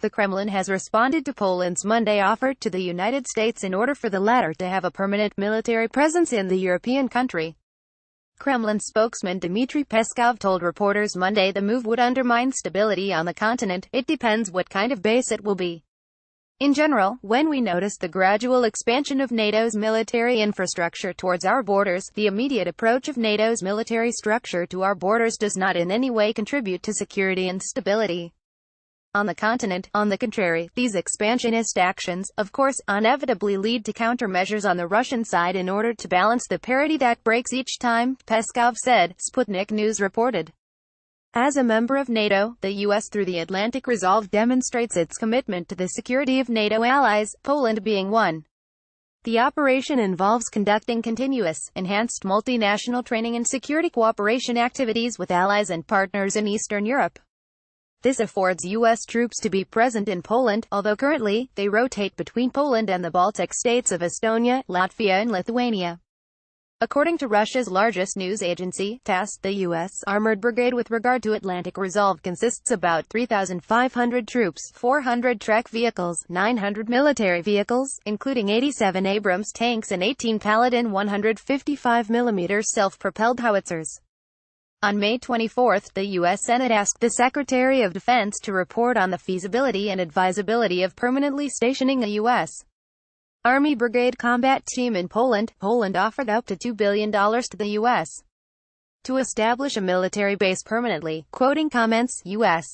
The Kremlin has responded to Poland's Monday offer to the United States in order for the latter to have a permanent military presence in the European country. Kremlin spokesman Dmitry Peskov told reporters Monday the move would undermine stability on the continent. It depends what kind of base it will be. In general, when we notice the gradual expansion of NATO's military infrastructure towards our borders, the immediate approach of NATO's military structure to our borders does not in any way contribute to security and stability on the continent. On the contrary, these expansionist actions, of course, inevitably lead to countermeasures on the Russian side in order to balance the parity that breaks each time, Peskov said, Sputnik News reported. As a member of NATO, the U.S. through the Atlantic Resolve demonstrates its commitment to the security of NATO allies, Poland being one. The operation involves conducting continuous, enhanced multinational training and security cooperation activities with allies and partners in Eastern Europe. This affords U.S. troops to be present in Poland, although currently, they rotate between Poland and the Baltic states of Estonia, Latvia and Lithuania. According to Russia's largest news agency, TASS, the U.S. Armored Brigade with regard to Atlantic Resolve consists about 3,500 troops, 400 track vehicles, 900 military vehicles, including 87 Abrams tanks and 18 Paladin 155mm self-propelled howitzers. On May 24, the U.S. Senate asked the Secretary of Defense to report on the feasibility and advisability of permanently stationing a U.S. Army Brigade combat team in Poland. Poland offered up to $2 billion to the U.S. to establish a military base permanently, quoting comments U.S.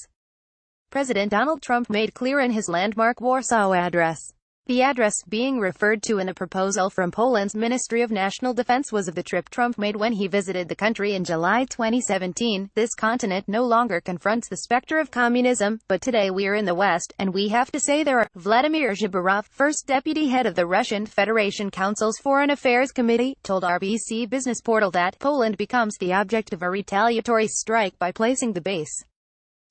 President Donald Trump made clear in his landmark Warsaw address. The address, being referred to in a proposal from Poland's Ministry of National Defense, was of the trip Trump made when he visited the country in July 2017. This continent no longer confronts the specter of communism, but today we're in the West, and we have to say there are. Vladimir Zhibarov, first deputy head of the Russian Federation Council's Foreign Affairs Committee, told RBC Business Portal that Poland becomes the object of a retaliatory strike by placing the base.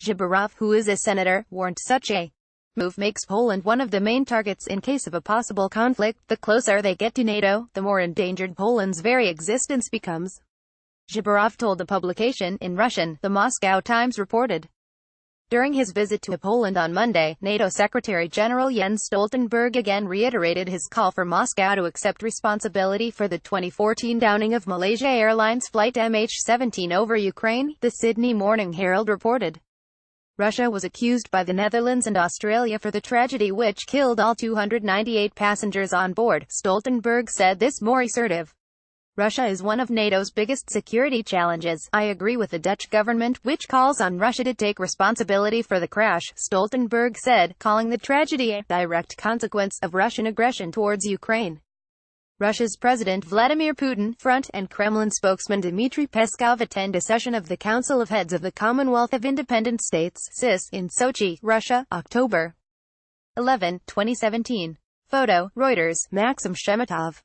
Zhibarov, who is a senator, warned such a move makes Poland one of the main targets in case of a possible conflict. The closer they get to NATO, the more endangered Poland's very existence becomes. Zhibarov told the publication, in Russian, the Moscow Times reported. During his visit to Poland on Monday, NATO Secretary-General Jens Stoltenberg again reiterated his call for Moscow to accept responsibility for the 2014 downing of Malaysia Airlines flight MH17 over Ukraine, the Sydney Morning Herald reported. Russia was accused by the Netherlands and Australia for the tragedy which killed all 298 passengers on board. Stoltenberg said this more assertive. Russia is one of NATO's biggest security challenges. I agree with the Dutch government, which calls on Russia to take responsibility for the crash, Stoltenberg said, calling the tragedy a direct consequence of Russian aggression towards Ukraine. Russia's President Vladimir Putin, front, and Kremlin spokesman Dmitry Peskov attend a session of the Council of Heads of the Commonwealth of Independent States, CIS, in Sochi, Russia, October 11, 2017. Photo, Reuters, Maxim Shemetov.